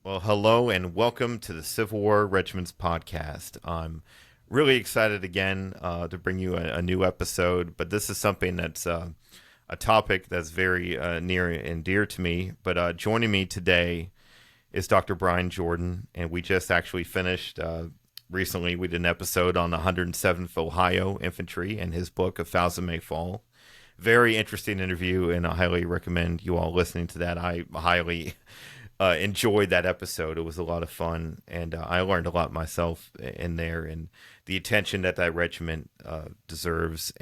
Well, hello and welcome to the Civil War Regiments Podcast. I'm really excited again to bring you a new episode, but this is something that's a topic that's very near and dear to me. But joining me today is Dr. Brian Jordan, and we just actually finished recently. We did an episode on the 107th Ohio Infantry and his book, A Thousand May Fall. Very interesting interview, and I highly recommend you all listening to that. I highly enjoyed that episode. It was a lot of fun, and I learned a lot myself in there, and the attention that regiment deserves.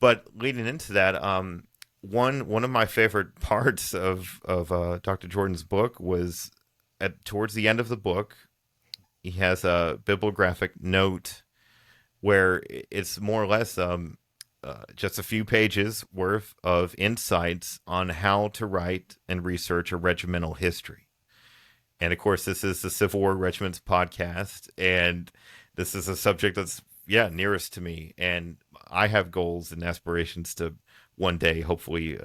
But leading into that, one of my favorite parts of Dr. Jordan's book was towards the end of the book. He has a bibliographic note where it's more or less just a few pages worth of insights on how to write and research a regimental history. And of course, this is the Civil War Regiments Podcast, and this is a subject that's nearest to me. And I have goals and aspirations to one day, hopefully,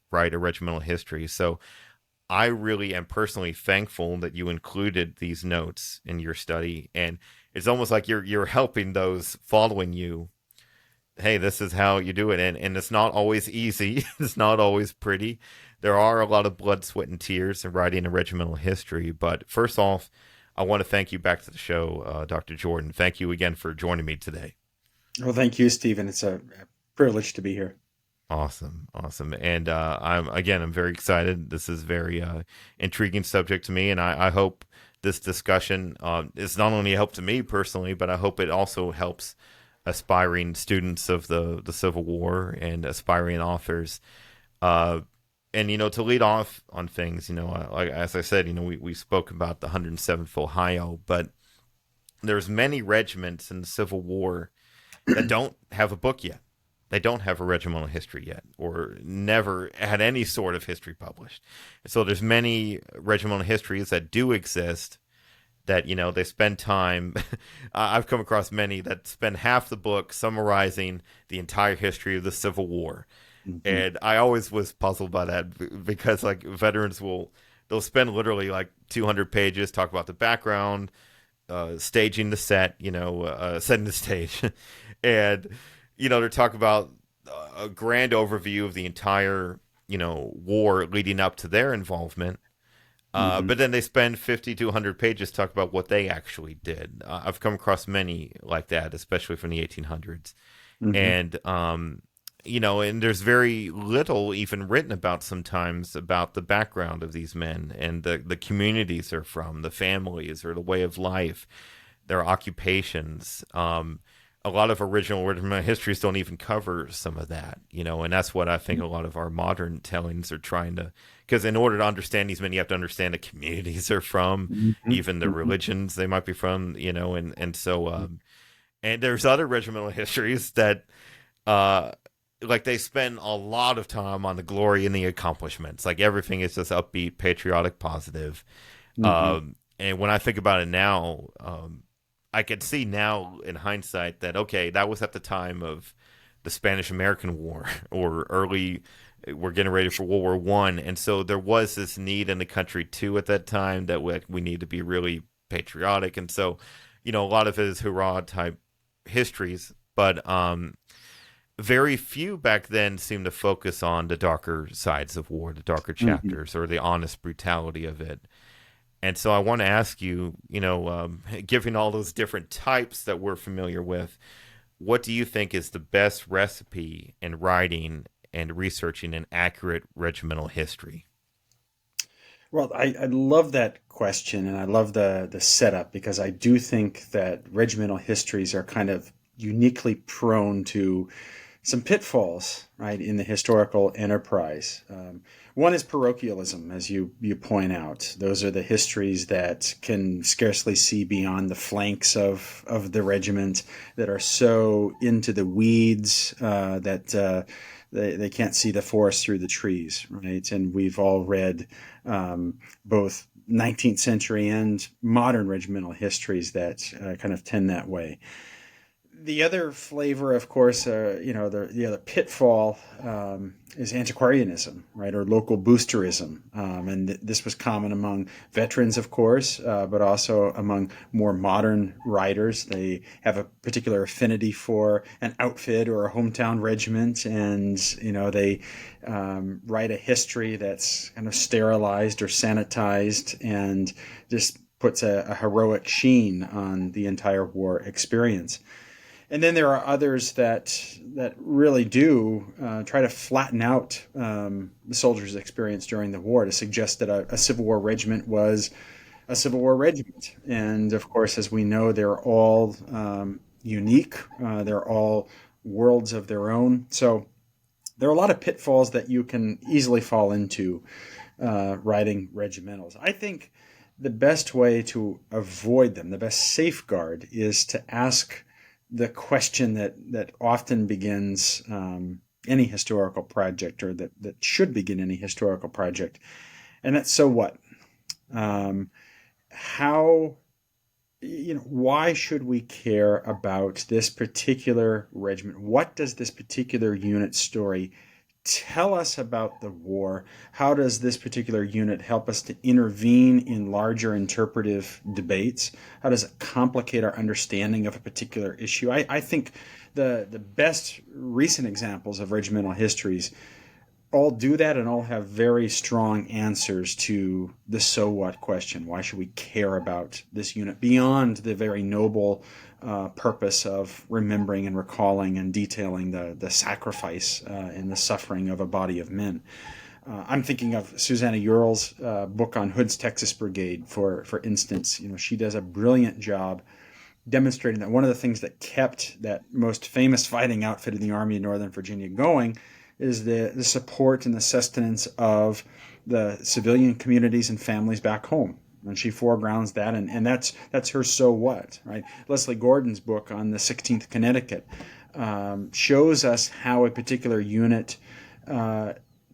write a regimental history. So I really am personally thankful that you included these notes in your study, and it's almost like you're helping those following you. Hey, this is how you do it. And it's not always easy. It's not always pretty. There are a lot of blood, sweat, and tears in writing a regimental history. But first off, I want to thank you back to the show, Dr. Jordan. Thank you again for joining me today. Well, thank you, Stephen. It's a privilege to be here. Awesome. And I'm very excited. This is very intriguing subject to me. And I hope this discussion is not only a help to me personally, but I hope it also helps aspiring students of the Civil War and aspiring authors. And, to lead off on things, like, as I said, we spoke about the 107th Ohio, but there's many regiments in the Civil War that don't have a book yet. They don't have a regimental history yet, or never had any sort of history published. So there's many regimental histories that do exist that, they spend time. I've come across many that spend half the book summarizing the entire history of the Civil War. Mm-hmm. And I always was puzzled by that, because like veterans they'll spend literally like 200 pages, talk about the background, staging the set, setting the stage. And, they're talking about a grand overview of the entire, war leading up to their involvement. But then they spend 50 to 100 pages talking about what they actually did. I've come across many like that, especially from the 1800s. Mm-hmm. And, and there's very little even written about sometimes about the background of these men and the communities they're from, the families or the way of life, their occupations. A lot of original histories don't even cover some of that, and that's what I think a lot of our modern tellings are trying to, because in order to understand these men, you have to understand the communities they're from, even the religions they might be from, and so, and there's other regimental histories that, like they spend a lot of time on the glory and the accomplishments, like everything is just upbeat, patriotic, positive. And when I think about it now, I could see now in hindsight that, okay, that was at the time of the Spanish-American War, or we're getting ready for World War One. And so there was this need in the country too at that time that we need to be really patriotic. And so, a lot of it is hurrah type histories, but very few back then seemed to focus on the darker sides of war, the darker chapters, or the honest brutality of it. And so I want to ask you, given all those different types that we're familiar with, what do you think is the best recipe in writing and researching an accurate regimental history? Well, I love that question, and I love the setup, because I do think that regimental histories are kind of uniquely prone to some pitfalls, right, in the historical enterprise. One is parochialism, as you point out. Those are the histories that can scarcely see beyond the flanks of the regiment, that are so into the weeds that they can't see the forest through the trees, right? And we've all read both 19th century and modern regimental histories that kind of tend that way. The other flavor, of course, the other pitfall is antiquarianism, right, or local boosterism, and this was common among veterans, of course, but also among more modern writers. They have a particular affinity for an outfit or a hometown regiment, and they write a history that's kind of sterilized or sanitized, and just puts a heroic sheen on the entire war experience. And then there are others that really do try to flatten out the soldier's experience during the war to suggest that a Civil War regiment was a Civil War regiment. And of course, as we know, they're all unique. They're all worlds of their own. So there are a lot of pitfalls that you can easily fall into writing regimentals. I think the best way to avoid them, the best safeguard, is to ask the question that often begins any historical project, or that should begin any historical project, and that's so what? How, why should we care about this particular regiment? What does this particular unit story tell us about the war? How does this particular unit help us to intervene in larger interpretive debates? How does it complicate our understanding of a particular issue? I think the best recent examples of regimental histories all do that, and all have very strong answers to the so what question. Why should we care about this unit beyond the very noble purpose of remembering and recalling and detailing the sacrifice and the suffering of a body of men? I'm thinking of Susanna Url's book on Hood's Texas Brigade, for instance. She does a brilliant job demonstrating that one of the things that kept that most famous fighting outfit in the Army of Northern Virginia going is the support and the sustenance of the civilian communities and families back home. And she foregrounds that, and that's her so what, right? Leslie Gordon's book on the 16th Connecticut shows us how a particular unit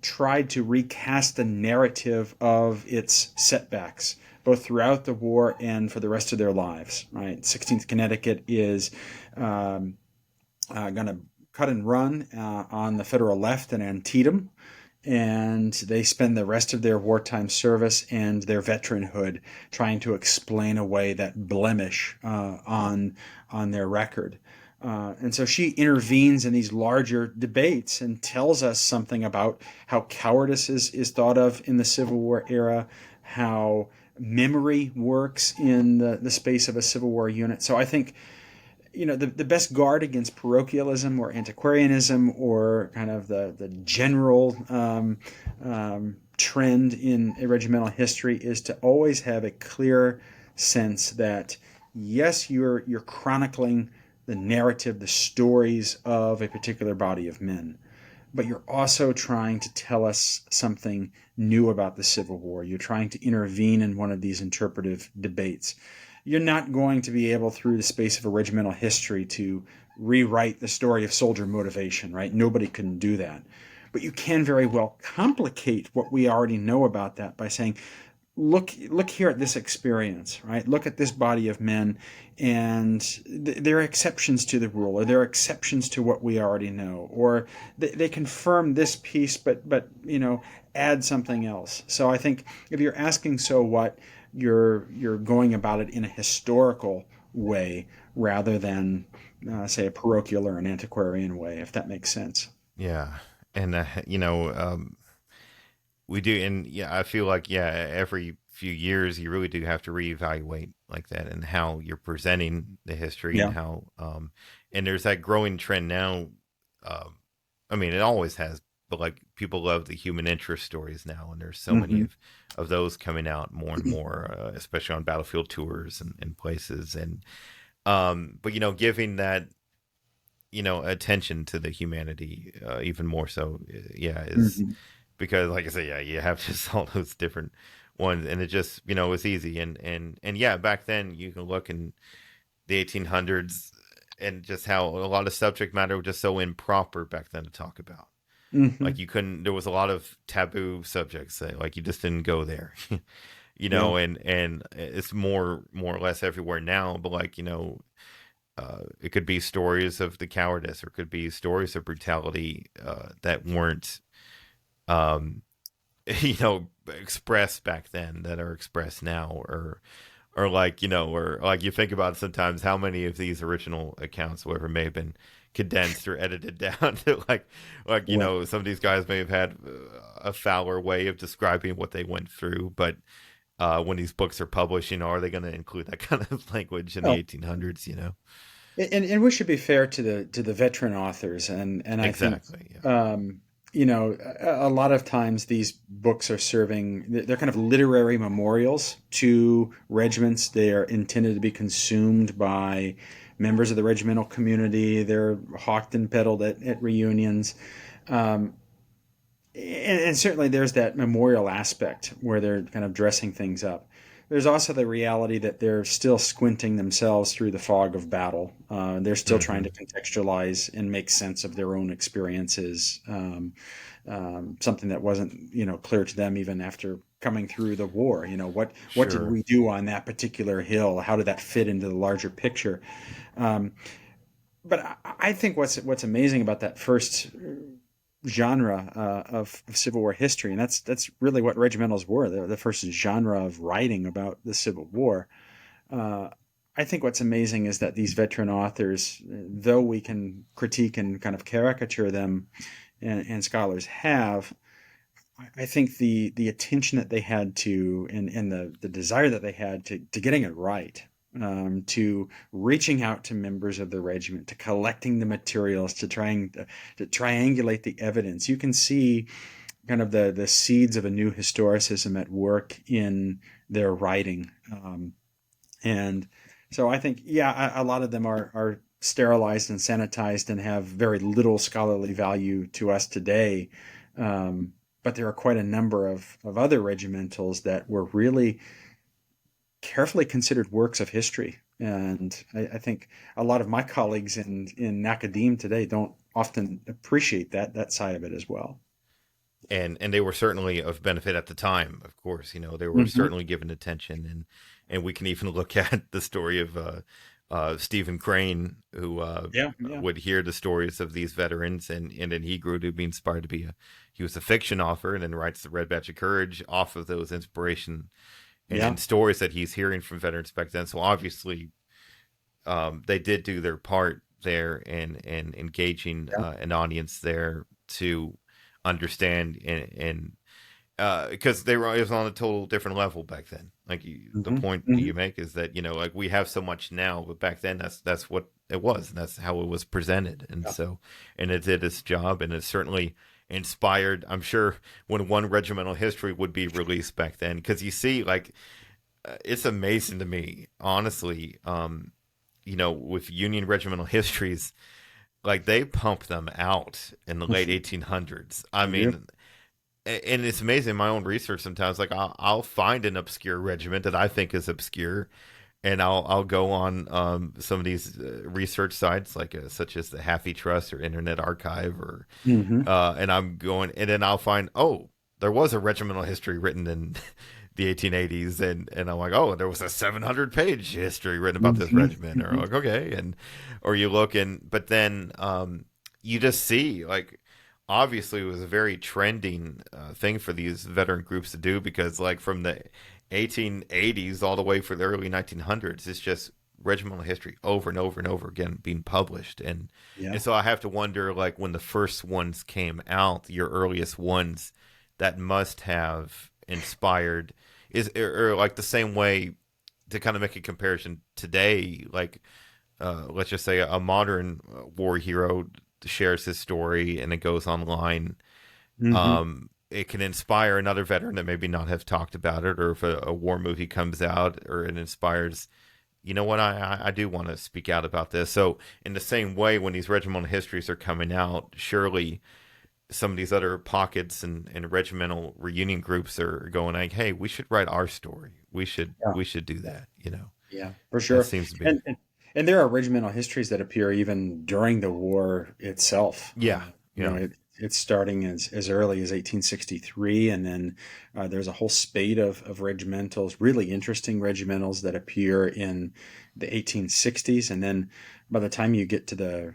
tried to recast the narrative of its setbacks, both throughout the war and for the rest of their lives, right? 16th Connecticut is going to cut and run on the Federal left in Antietam, and they spend the rest of their wartime service and their veteranhood trying to explain away that blemish on their record. And so she intervenes in these larger debates and tells us something about how cowardice is thought of in the Civil War era, how memory works in the space of a Civil War unit. So I think the best guard against parochialism or antiquarianism, or kind of the general trend in a regimental history, is to always have a clear sense that, yes, you're chronicling the narrative, the stories of a particular body of men, but you're also trying to tell us something new about the Civil War. You're trying to intervene in one of these interpretive debates. You're not going to be able, through the space of a regimental history, to rewrite the story of soldier motivation, right? Nobody can do that. But you can very well complicate what we already know about that by saying, look here at this experience, right? Look at this body of men, and there are exceptions to the rule, or there are exceptions to what we already know, or they confirm this piece, but add something else. So I think if you're asking so what, you're going about it in a historical way rather than say a parochial or an antiquarian way, if that makes sense. Yeah, and we do, and yeah, I feel like every few years you really do have to reevaluate like that, and how you're presenting the history, and how and there's that growing trend now. I mean, it always has, but like, people love the human interest stories now, and there's so many of those coming out more and more, especially on battlefield tours and places, and but giving that attention to the humanity even more so, is because, like I say, you have just all those different ones, and it just it's easy, and yeah, back then you can look in the 1800s and just how a lot of subject matter was just so improper back then to talk about. Like, you couldn't, there was a lot of taboo subjects that, like, you just didn't go there, and it's more or less everywhere now, but like, it could be stories of the cowardice, or it could be stories of brutality that weren't, um, expressed back then that are expressed now, or like, or like you think about sometimes how many of these original accounts, whatever, may have been condensed or edited down to like Well, some of these guys may have had a fouler way of describing what they went through, but when these books are published, are they going to include that kind of language in the well, 1800s? and we should be fair to the veteran authors, and I think Exactly. Yeah. a lot of times these books are serving, they're kind of literary memorials to regiments. They are intended to be consumed by members of the regimental community. They're hawked and peddled at reunions. Um, and certainly there's that memorial aspect where they're kind of dressing things up. There's also the reality that they're still squinting themselves through the fog of battle. They're still trying to Hmm. contextualize and make sense of their own experiences. Something that wasn't, clear to them even after coming through the war. What did Sure. we do on that particular hill? How did that fit into the larger picture? Um, but I think what's amazing about that first genre of Civil War history, and that's really what regimentals were. They're the first genre of writing about the Civil War. Uh, I think what's amazing is that these veteran authors, though we can critique and kind of caricature them, and scholars have, I think the attention that they had to, and the desire that they had to getting it right, to reaching out to members of the regiment, to collecting the materials, to triangulate the evidence. You can see kind of the seeds of a new historicism at work in their writing, and so I think, yeah, a lot of them are sterilized and sanitized and have very little scholarly value to us today. But there are quite a number of other regimentals that were really carefully considered works of history. And I think a lot of my colleagues in academe today don't often appreciate that side of it as well. And they were certainly of benefit at the time. Of course, they were Hmm. certainly given attention, and we can even look at the story of Stephen Crane, who Yeah, yeah, would hear the stories of these veterans, and then he grew to be inspired to be he was a fiction author, and then writes the Red Badge of Courage off of those inspiration yeah, and stories that he's hearing from veterans back then. So obviously, they did do their part there in engaging yeah. an audience there to understand, and because they were, it was on a total different level back then. Like the Hmm. point that Hmm. you make is that like we have so much now, but back then that's what it was, and that's how it was presented, and Yeah. so and it did its job, and it certainly inspired. I'm sure when one regimental history would be released back then, because you see, like it's amazing to me, honestly. With Union regimental histories, like they pump them out in the late 1800s. I They do. mean, and it's amazing in my own research sometimes. Like I'll find an obscure regiment that I think is obscure, and I'll go on some of these research sites like such as the Haffey Trust or Internet Archive, or Hmm. and I'm going, and then I'll find, oh, there was a regimental history written in the 1880s, and I'm like, oh, there was a 700-page history written about this Hmm. regiment, or Hmm. like, okay, and or you look, and but then you just see, like, obviously it was a very trending thing for these veteran groups to do, because like from the 1880s all the way for the early 1900s, it's just regimental history over and over and over again being published, and Yeah. so I have to wonder, like, when the first ones came out, your earliest ones, that must have inspired, is or like the same way, to kind of make a comparison today, like let's just say a modern war hero shares his story and it goes online, Hmm. it can inspire another veteran that maybe not have talked about it, or if a war movie comes out, or it inspires, you know what, I do want to speak out about this. So in the same way, when these regimental histories are coming out, surely some of these other pockets and regimental reunion groups are going like, hey, we should write our story, Yeah. we should do that. Yeah, for That sure. seems to be. And there are regimental histories that appear even during the war itself. Yeah. Yeah. it's starting as early as 1863, and then there's a whole spate of regimentals, really interesting regimentals that appear in the 1860s, and then by the time you get to the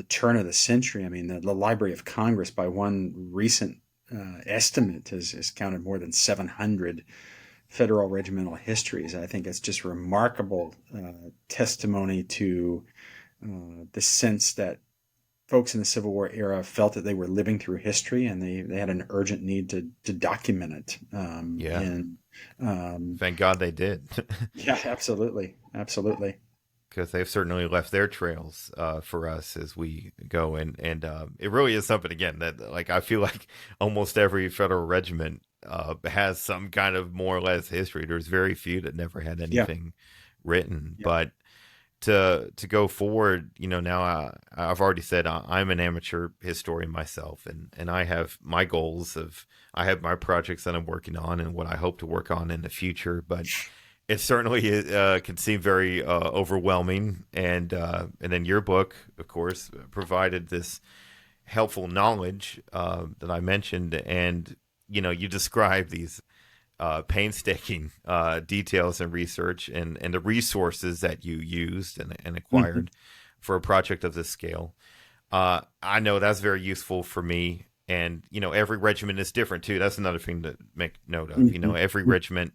turn of the century, I mean, the Library of Congress, by one recent estimate, has counted more than 700 federal regimental histories. I think it's just remarkable testimony to the sense that folks in the Civil War era felt that they were living through history, and they had an urgent need to document it. Yeah. And Thank God they did. yeah, absolutely, absolutely. Because they've certainly left their trails for us as we go, and it really is something, again, that, like, I feel like almost every federal regiment has some kind of more or less history. There's very few that never had anything written, but to go forward, now I've already said I'm an amateur historian myself, and I have my goals I have my projects that I'm working on and what I hope to work on in the future, but it certainly can seem very overwhelming, and then your book, of course, provided this helpful knowledge that I mentioned, and you describe these painstaking details and research and the resources that you used and acquired for a project of this scale. I know that's very useful for me, and every regiment is different too. That's another thing to make note of. Every regiment.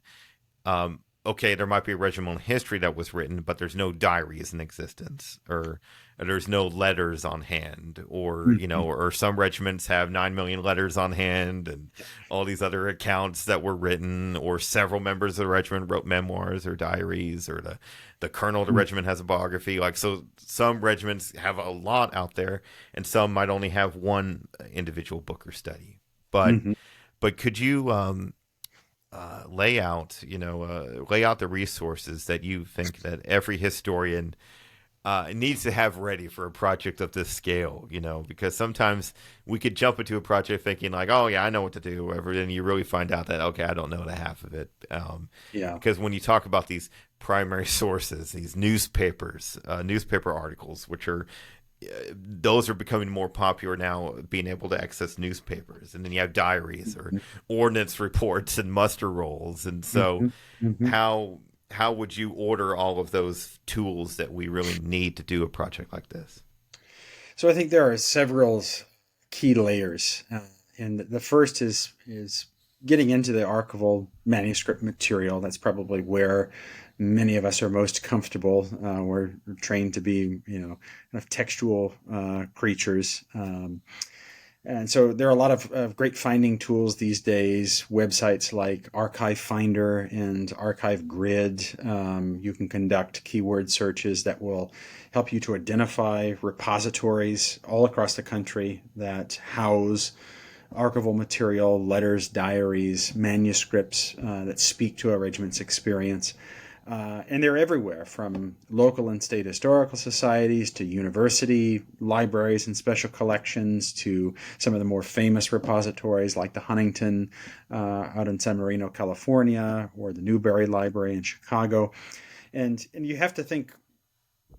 Okay, there might be a regimental history that was written, but there's no diaries in existence, or there's no letters on hand, or or some regiments have 9 million letters on hand, and all these other accounts that were written, or several members of the regiment wrote memoirs or diaries, or the colonel of the regiment has a biography. Like, so some regiments have a lot out there, and some might only have one individual book or study. But could you lay out the resources that you think that every historian needs to have ready for a project of this scale? Because sometimes we could jump into a project thinking like, oh yeah, I know what to do, whatever, then you really find out that, okay, I don't know the half of it. Because when you talk about these primary sources, these newspaper articles, which are those are becoming more popular now, being able to access newspapers, and then you have diaries or ordnance reports and muster rolls, and so how would you order all of those tools that we really need to do a project like this? So I think there are several key layers, and the first is getting into the archival manuscript material. That's probably where many of us are most comfortable. We're trained to be, kind of textual creatures. And so there are a lot of great finding tools these days, websites like Archive Finder and Archive Grid. You can conduct keyword searches that will help you to identify repositories all across the country that house archival material, letters, diaries, manuscripts that speak to a regiment's experience. And they're everywhere, from local and state historical societies to university libraries and special collections to some of the more famous repositories like the Huntington out in San Marino, California, or the Newberry Library in Chicago. And you have to think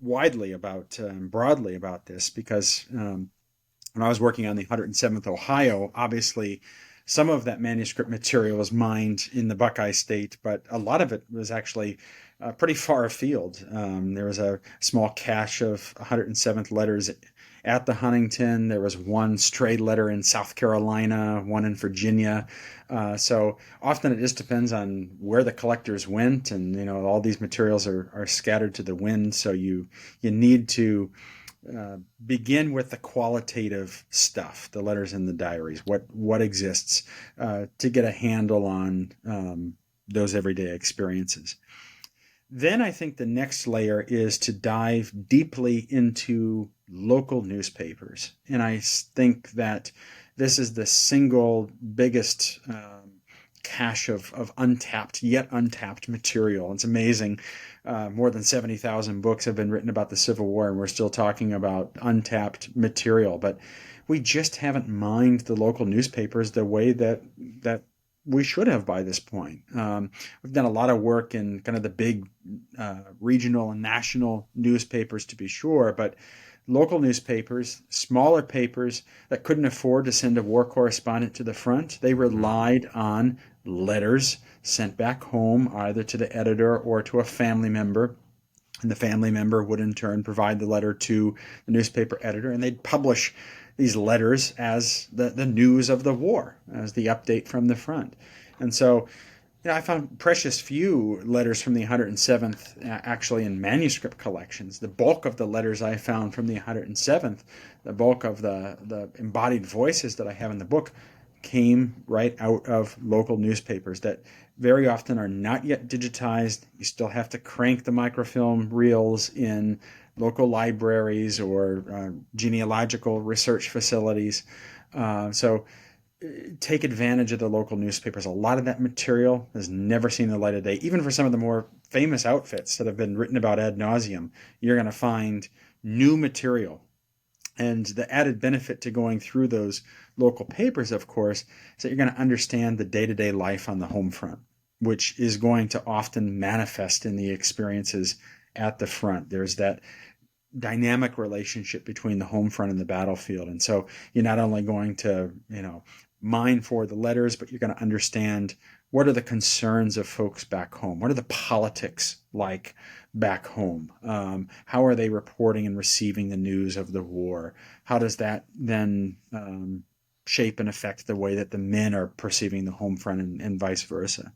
widely about, broadly about this, because when I was working on the 107th Ohio, obviously some of that manuscript material was mined in the Buckeye State, but a lot of it was actually pretty far afield. There was a small cache of 107th letters at the Huntington. There was one stray letter in South Carolina, one in Virginia. So often it just depends on where the collectors went, and all these materials are scattered to the wind. So you need to begin with the qualitative stuff, the letters and the diaries, what exists, to get a handle on those everyday experiences. Then I think the next layer is to dive deeply into local newspapers. And I think that this is the single biggest cache of yet untapped material. It's amazing. More than 70,000 books have been written about the Civil War, and we're still talking about untapped material. But we just haven't mined the local newspapers the way that we should have by this point. We've done a lot of work in kind of the big regional and national newspapers, to be sure, but local newspapers, smaller papers that couldn't afford to send a war correspondent to the front, they relied on letters sent back home, either to the editor or to a family member. And the family member would in turn provide the letter to the newspaper editor, and they'd publish these letters as the news of the war, as the update from the front. And so, I found precious few letters from the 107th actually in manuscript collections. The bulk of the letters I found from the 107th, the bulk of the embodied voices that I have in the book, came right out of local newspapers that very often are not yet digitized. You still have to crank the microfilm reels in local libraries or genealogical research facilities. So take advantage of the local newspapers. A lot of that material has never seen the light of day. Even for some of the more famous outfits that have been written about ad nauseum, you're going to find new material. And the added benefit to going through those local papers, of course, is that you're going to understand the day-to-day life on the home front, which is going to often manifest in the experiences at the front. There's that dynamic relationship between the home front and the battlefield. And so you're not only going to, mine for the letters, but you're going to understand what are the concerns of folks back home? What are the politics like back home? How are they reporting and receiving the news of the war? How does that then shape and affect the way that the men are perceiving the home front and vice versa?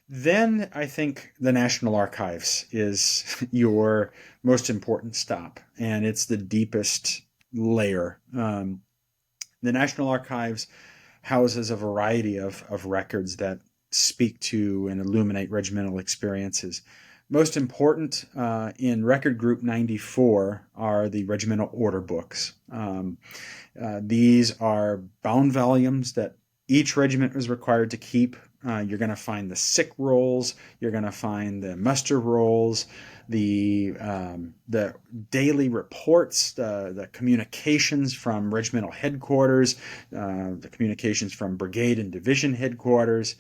Then I think the National Archives is your most important stop, and it's the deepest layer. The National Archives houses a variety of records that speak to and illuminate regimental experiences. Most important in Record Group 94 are the regimental order books. These are bound volumes that each regiment was required to keep. You're going to find the sick rolls. You're going to find the muster rolls, the daily reports, the communications from regimental headquarters, the communications from brigade and division headquarters,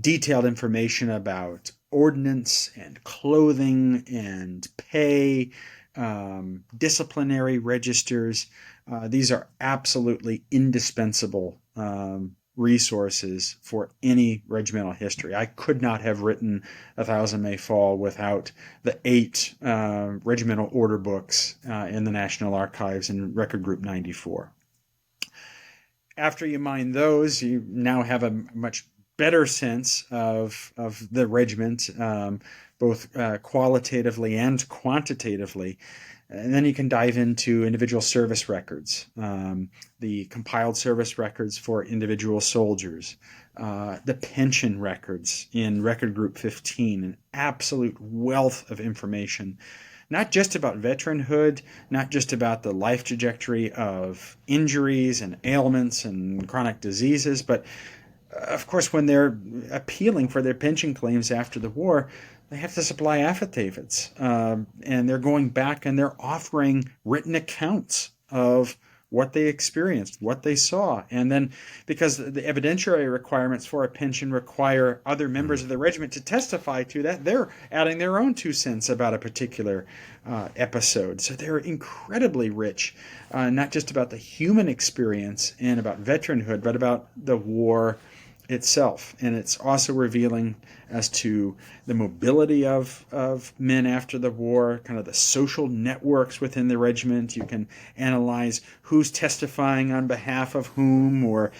detailed information about ordnance and clothing and pay, disciplinary registers. These are absolutely indispensable resources for any regimental history. I could not have written A Thousand May Fall without the 8 regimental order books in the National Archives in Record Group 94. After you mine those, you now have a much better sense of the regiment, both qualitatively and quantitatively. And then you can dive into individual service records, the compiled service records for individual soldiers, the pension records in Record Group 15, an absolute wealth of information, not just about veteranhood, not just about the life trajectory of injuries and ailments and chronic diseases, but of course, when they're appealing for their pension claims after the war, they have to supply affidavits, and they're going back and they're offering written accounts of what they experienced, what they saw. And then because the evidentiary requirements for a pension require other members of the regiment to testify to that, they're adding their own 2 cents about a particular episode. So they're incredibly rich, not just about the human experience and about veteranhood, but about the war itself. And it's also revealing as to the mobility of men after the war, kind of the social networks within the regiment. You can analyze who's testifying on behalf of whom, or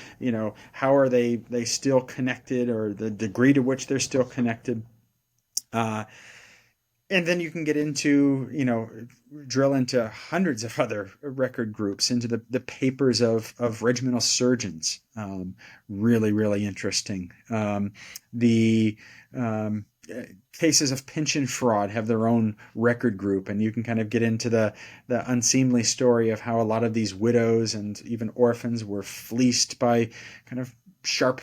how are they still connected, or the degree to which they're still connected. And then you can get into, drill into hundreds of other record groups, into the papers of regimental surgeons. Really, really interesting. The cases of pension fraud have their own record group, and you can kind of get into the unseemly story of how a lot of these widows and even orphans were fleeced by kind of sharp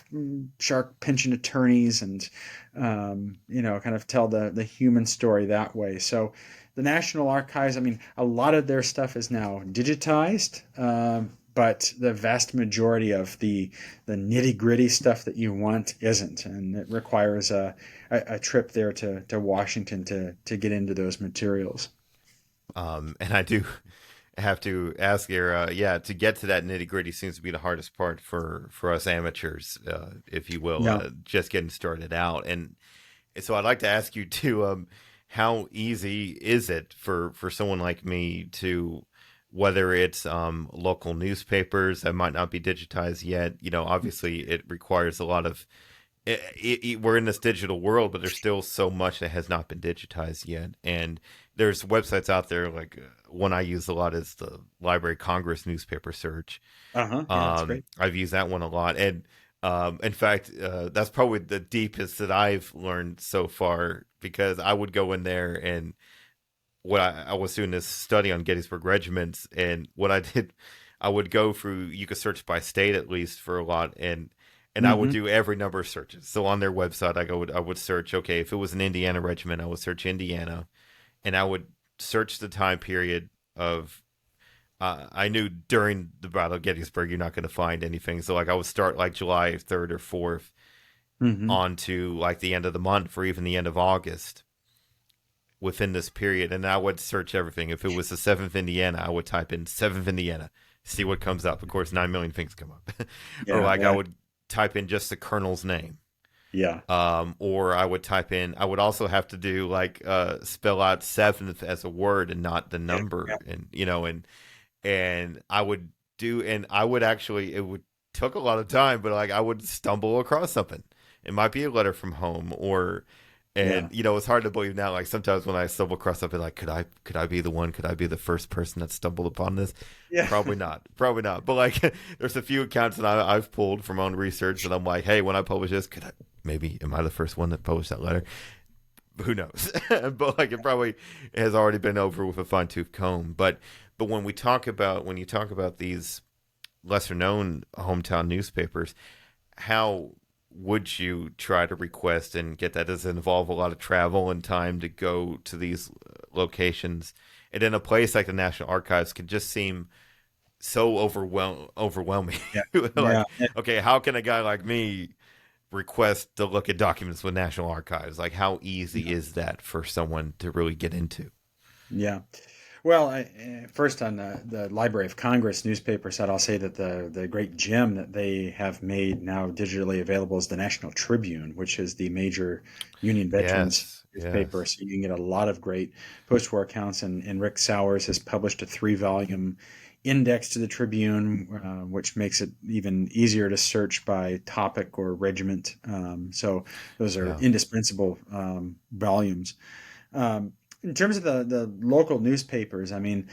pension attorneys, and kind of tell the human story that way. So the National Archives, a lot of their stuff is now digitized, but the vast majority of the nitty-gritty stuff that you want isn't, and it requires a trip there to Washington to get into those materials. And I do have to ask here, yeah, to get to that nitty gritty seems to be the hardest part for us amateurs, if you will, Yeah. just getting started out. And so I'd like to ask you too, how easy is it for someone like me to, whether it's local newspapers that might not be digitized yet, obviously it requires a lot of we're in this digital world, but there's still so much that has not been digitized yet. And there's websites out there, like one I use a lot is the Library of Congress newspaper search. Uh-huh. Yeah, that's great. I've used that one a lot. And in fact, that's probably the deepest that I've learned so far, because I would go in there and I was doing this study on Gettysburg regiments, and what I did, I would go through. You could search by state at least for a lot, and I would Hmm. do every number of searches. So on their website, I would search. Okay, if it was an Indiana regiment, I would search Indiana, and I would search the time period of. I knew during the Battle of Gettysburg, you're not going to find anything. So like I would start like July 3rd or 4th Hmm. on to like the end of the month or even the end of August within this period, and I would search everything. If it was the 7th Indiana, I would type in 7th Indiana, see what comes up. Of course, 9 million things come up. Or Yeah, like I yeah, would type in just the colonel's name. yeah, Or I would type in. I would also have to do like spell out seventh as a word and not the yeah, yeah. number, and I would do, and I would actually, it would took a lot of time, but like I would stumble across something. It might be a letter from home, or Yeah. and it's hard to believe now. Like sometimes when I stumble across something, like could I be the one? Could I be the first person that stumbled upon this? Yeah. Probably not. Probably not. But like, there's a few accounts that I've pulled from my own research, and I'm like, hey, when I publish this, could I? Maybe am I the first one that published that letter? Who knows? But like, it probably has already been over with a fine tooth comb. But when you talk about these lesser known hometown newspapers, how would you try to request and get that? Does it involve a lot of travel and time to go to these locations? And in a place like the National Archives could just seem so overwhelming. Yeah. Yeah. Like, okay, how can a guy like me request to look at documents with National Archives? Like, how easy Yeah. is that for someone to really get into? Yeah. Well, first on the Library of Congress newspaper side, I'll say that the great gem that they have made now digitally available is the National Tribune, which is the major Union veterans Yes, newspaper. yes. So you can get a lot of great post-war accounts, and Rick Sowers has published a 3-volume index to the Tribune, which makes it even easier to search by topic or regiment. So those are Yeah. indispensable volumes. In terms of the local newspapers, I mean,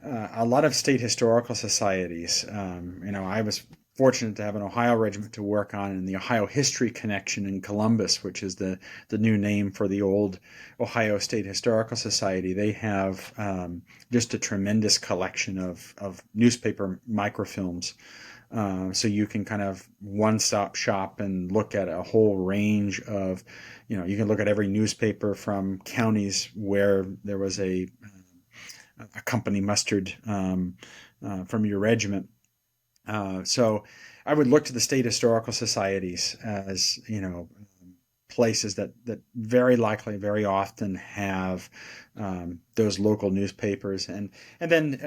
a lot of state historical societies. I was fortunate to have an Ohio regiment to work on, and the Ohio History Connection in Columbus, which is the new name for the old Ohio State Historical Society. They have just a tremendous collection of newspaper microfilms. So you can kind of one-stop shop and look at a whole range of, you can look at every newspaper from counties where there was a company mustered from your regiment. So I would look to the state historical societies as, places that very likely, very often have those local newspapers, and then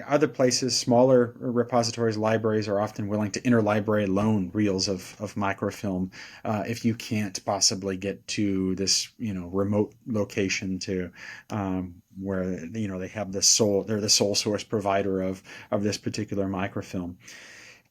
other places, smaller repositories, libraries are often willing to interlibrary loan reels of microfilm if you can't possibly get to this remote location to where they have they're the sole source provider of this particular microfilm.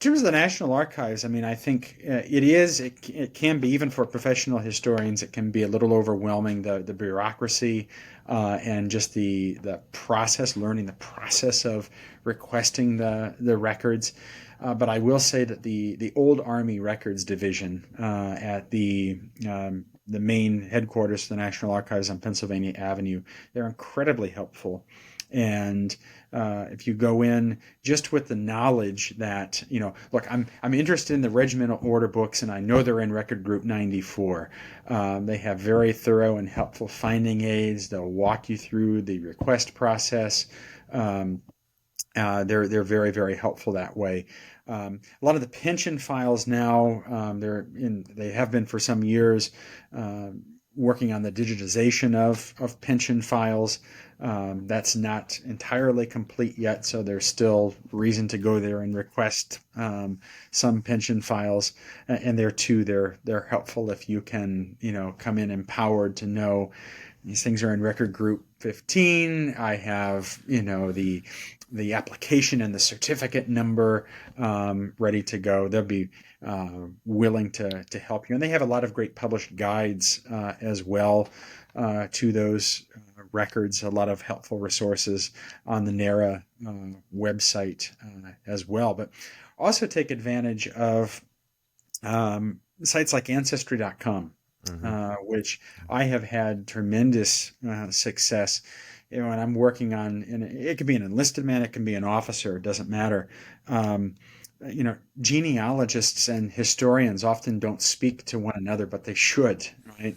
In terms of the National Archives, I mean, I think it can be, even for professional historians, it can be a little overwhelming, the bureaucracy and just the process, learning the process of requesting the records. But I will say that the old Army Records Division at the main headquarters for the National Archives on Pennsylvania Avenue, they're incredibly helpful. And if you go in just with the knowledge that, look, I'm interested in the regimental order books, and I know they're in Record Group 94. They have very thorough and helpful finding aids. They'll walk you through the request process. They're very, very helpful that way. A lot of the pension files now, they have been for some years, working on the digitization of pension files. That's not entirely complete yet, so there's still reason to go there and request some pension files. And there too, they're helpful if you can, come in empowered to know these things are in record group 15. I have, the application and the certificate number ready to go. They'll be willing to help you. And they have a lot of great published guides as well to those records, a lot of helpful resources on the NARA website as well. But also take advantage of sites like Ancestry.com, which I have had tremendous success. When I'm working on, and it could be an enlisted man, it can be an officer, it doesn't matter. Genealogists and historians often don't speak to one another, but they should, right?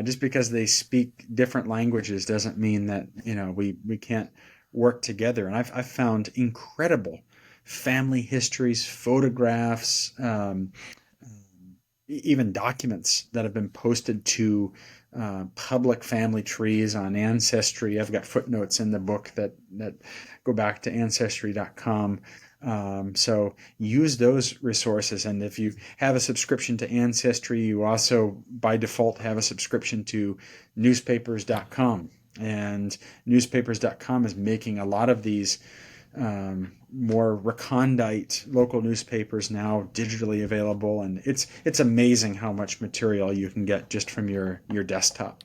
Just because they speak different languages doesn't mean that, we can't work together. And I've found incredible family histories, photographs, even documents that have been posted to public family trees on Ancestry. I've got footnotes in the book that go back to Ancestry.com. So use those resources. And if you have a subscription to Ancestry, you also by default have a subscription to newspapers.com. And newspapers.com is making a lot of these more recondite local newspapers now digitally available, and it's amazing how much material you can get just from your desktop.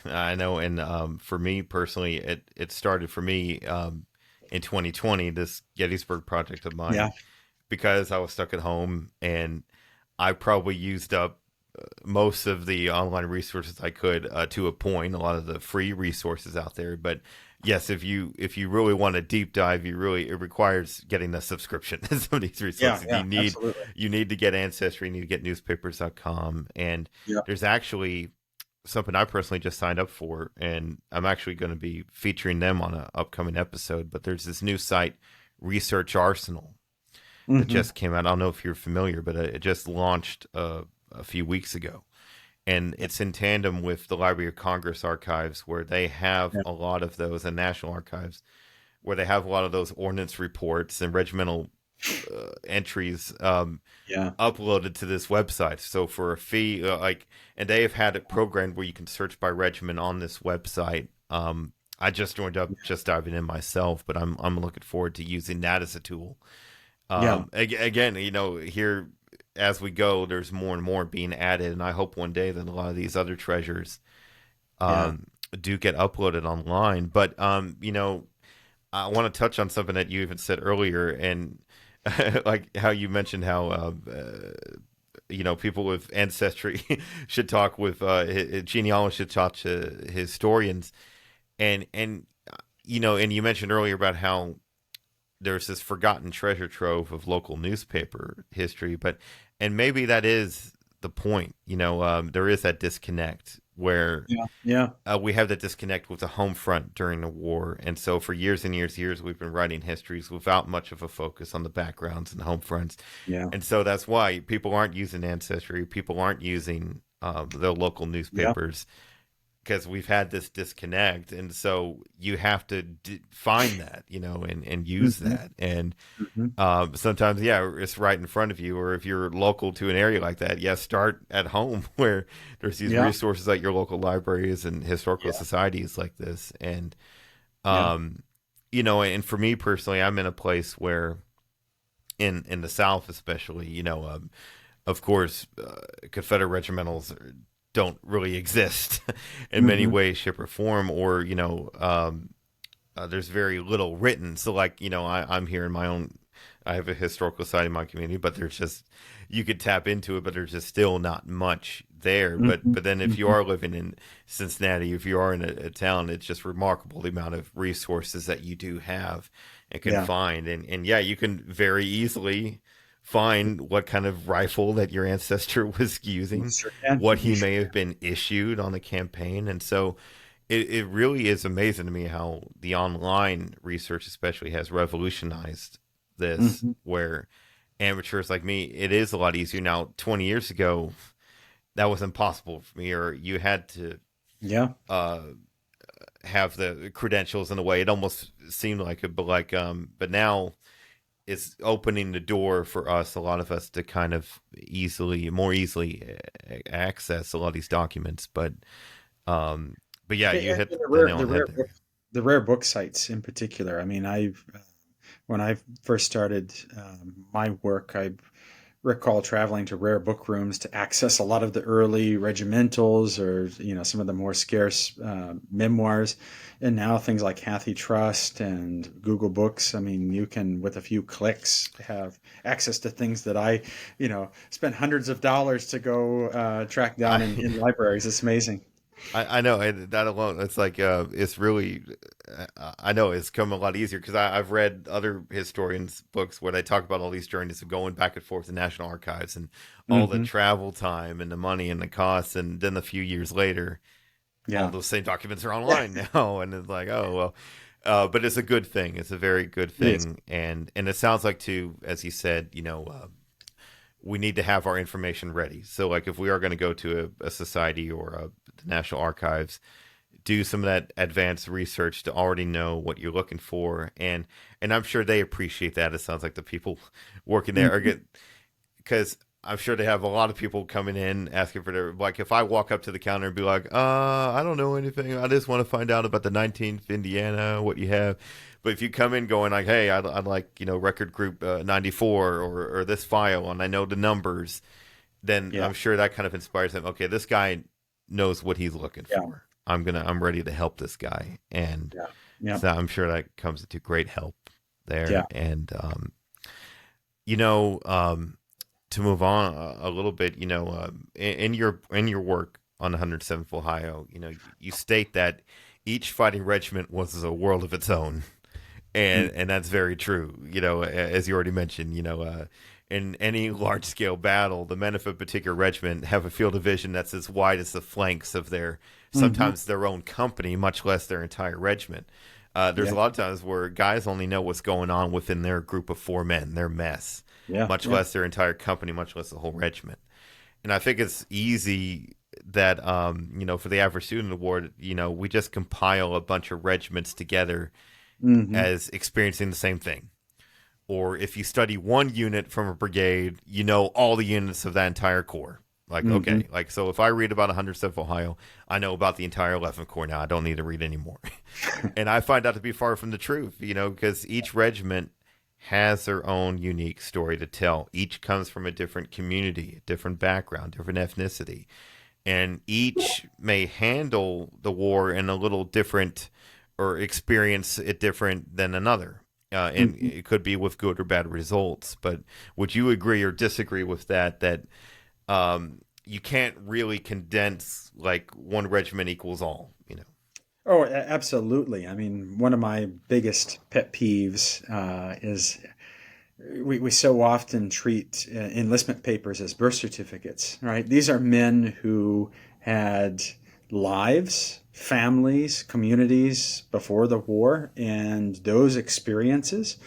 I know, and for me personally, it started for me in 2020, this Gettysburg project of mine, Yeah. because I was stuck at home, and I probably used up most of the online resources I could to a point, a lot of the free resources out there. But yes, if you really want a deep dive, it requires getting a subscription to some of these resources. Absolutely. You need to get Ancestry, you need to get newspapers.com, and there's actually something I personally just signed up for, and I'm actually going to be featuring them on an upcoming episode. But there's this new site, Research Arsenal, that just came out. I don't know if you're familiar, but it just launched a few weeks ago. And it's in tandem with the Library of Congress archives, where they have a lot of those, and National Archives, where they have a lot of those ordnance reports and regimental entries uploaded to this website. So for a fee, and they have had it programmed where you can search by regiment on this website. I just joined up, just diving in myself, but I'm looking forward to using that as a tool. Again, here as we go, there's more and more being added, and I hope one day that a lot of these other treasures do get uploaded online. But I want to touch on something that you even said earlier, and like how you mentioned how people with ancestry should talk with genealogists should talk to historians, and you mentioned earlier about how there's this forgotten treasure trove of local newspaper history, and maybe that is the point. There is that disconnect where we have that disconnect with the home front during the war, and so for years and years we've been writing histories without much of a focus on the backgrounds and the home fronts. And so that's why people aren't using Ancestry, people aren't using the local newspapers, because we've had this disconnect. And so you have to find that, and use that. And sometimes, it's right in front of you. Or if you're local to an area like that, start at home, where there's these resources like your local libraries and historical societies like this. And, and for me personally, I'm in a place where in the South, especially, of course, Confederate regimentals don't really exist in many ways, shape, or form, or there's very little written. So I'm here in my own, I have a historical society in my community, but there's just, you could tap into it, but there's just still not much there. But then if you are living in Cincinnati, if you are in a town, it's just remarkable the amount of resources that you do have and can find. And you can very easily find what kind of rifle that your ancestor was using, what he may have been issued on the campaign. And so it really is amazing to me how the online research especially has revolutionized this, where amateurs like me, it is a lot easier now. 20 years ago, that was impossible for me, or you had to have the credentials in a way. It almost seemed like it, but now it's opening the door for us, a lot of us, to kind of more easily access a lot of these documents. But yeah, you hit And the nail on the head there. the rare book sites in particular. I mean, when I first started my work, I recall traveling to rare book rooms to access a lot of the early regimentals, or some of the more scarce memoirs. And now things like Hathy Trust and Google Books, I mean, you can, with a few clicks, have access to things that I spent hundreds of dollars to go track down in I libraries. It's amazing. I know that alone. It's like it's really. I know it's come a lot easier because I've read other historians' books where they talk about all these journeys of going back and forth to National Archives and all the Hmm. travel time and the money and the costs, and then a few years later, all Yeah, those same documents are online now, and it's like, oh well. But it's a good thing. It's a very good it is. thing, and it sounds like, too, as you said, we need to have our information ready. So, like, if we are going to go to a society or the National Archives, do some of that advanced research to already know what you're looking for, and I'm sure they appreciate that. It sounds like the people working there are Mhm. good, because I'm sure they have a lot of people coming in asking for their, like, if I walk up to the counter and be like, I don't know anything, I just want to find out about the 19th Indiana, what you have. But if you come in going like, hey, I'd like, record group 94 or this file, and I know the numbers, then Yeah, I'm sure that kind of inspires them. Okay, this guy knows what he's looking yeah, for. I'm ready to help this guy. And yeah, yeah, so I'm sure that comes to great help there. yeah. And, you know, um, to move on a little bit, in your work on 107th Ohio, you state that each fighting regiment was a world of its own, Mm. and that's very true. As you already mentioned, in any large scale battle, the men of a particular regiment have a field of vision that's as wide as the flanks of their Hmm. sometimes their own company, much less their entire regiment. There's Yeah, a lot of times where guys only know what's going on within their group of four men, their mess, yeah, much yeah. less their entire company, much less the whole regiment. And I think it's easy that for the average student award, we just compile a bunch of regiments together Hmm. as experiencing the same thing. Or if you study one unit from a brigade, you know all the units of that entire corps. Like, Hmm. okay, like, so if I read about 107th Ohio, I know about the entire 11th Corps now. I don't need to read anymore. And I find that to be far from the truth, because each regiment has their own unique story to tell. Each comes from a different community, a different background, different ethnicity, and each may handle the war in a little different or experience it different than another. And Hmm. it could be with good or bad results. But would you agree or disagree with that? That you can't really condense like one regiment equals all. Oh, absolutely. I mean, one of my biggest pet peeves is we so often treat enlistment papers as birth certificates, right? These are men who had lives, families, communities before the war, and those experiences,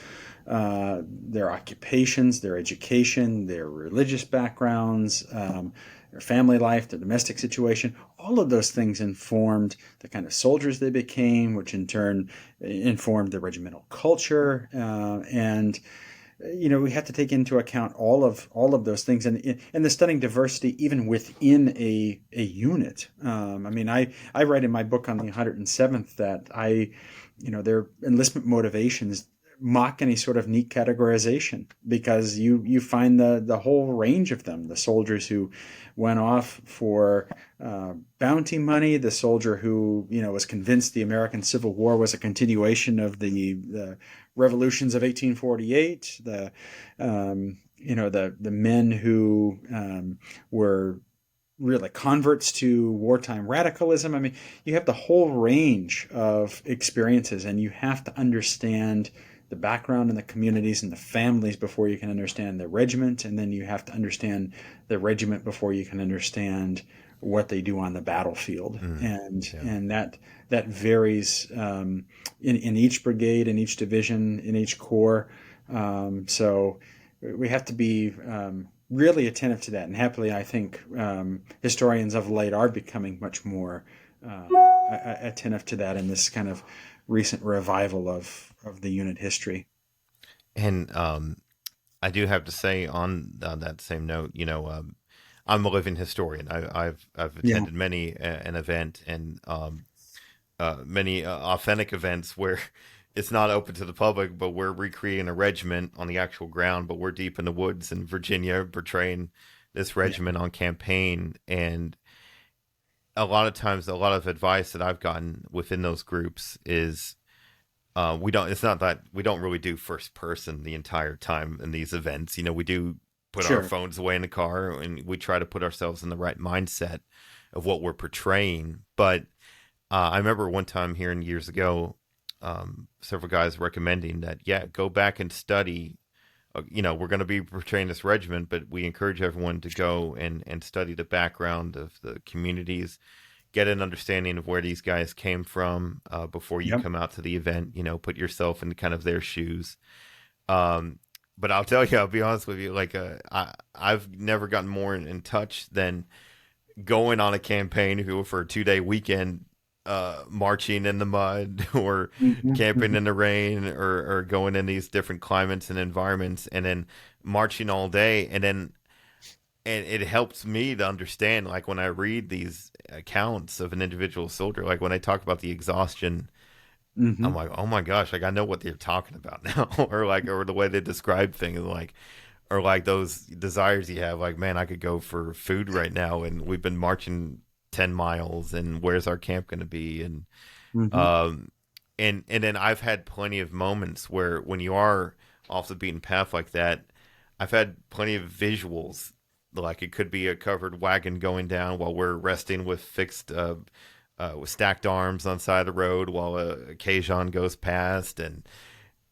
their occupations, their education, their religious backgrounds, their family life, their domestic situation, all of those things informed the kind of soldiers they became, which in turn informed the regimental culture, and we have to take into account all of those things, and the studying diversity even within a unit. I mean, I write in my book on the 107th that their enlistment motivations mock any sort of neat categorization, because you find the whole range of them: the soldiers who went off for bounty money, the soldier who was convinced the American Civil War was a continuation of the revolutions of 1848, the men who were really converts to wartime radicalism. I mean, you have the whole range of experiences, and you have to understand the background and the communities and the families before you can understand the regiment, and then you have to understand the regiment before you can understand what they do on the battlefield, Mm, yeah. and that varies in each brigade, in each division, in each corps. So we have to be really attentive to that. And happily, I think historians of late are becoming much more attentive to that in this kind of recent revival of the unit history. And I do have to say on that same note, I'm a living historian. I've Yeah, attended many an event and many authentic events where it's not open to the public, but we're recreating a regiment on the actual ground, but we're deep in the woods in Virginia portraying this yeah, regiment on campaign. And a lot of times, a lot of advice that I've gotten within those groups is we don't, it's not that we don't really do first person the entire time in these events. We do put our sure. phones away in the car and we try to put ourselves in the right mindset of what we're portraying. But I remember one time hearing years ago, several guys recommending that, yeah, go back and study. We're going to be portraying this regiment, but we encourage everyone to go and study the background of the communities, get an understanding of where these guys came from before you Yep. come out to the event. Put yourself in kind of their shoes. But I'll tell you, I'll be honest with you, like I've never gotten more in touch than going on a campaign for a 2-day weekend, marching in the mud or Hmm. camping Hmm. in the rain or going in these different climates and environments and then marching all day. And it helps me to understand, like when I read these accounts of an individual soldier, like when I talk about the exhaustion, I'm Hmm. like, oh my gosh, like I know what they're talking about now, or the way they describe things, like, or like those desires you have, like, man, I could go for food right now, and we've been marching 10 miles, and where's our camp going to be, Hmm. um, and then I've had plenty of moments where when you are off the beaten path like that, I've had plenty of visuals. Like it could be a covered wagon going down while we're resting with fixed, with stacked arms on the side of the road while a Keijon goes past, and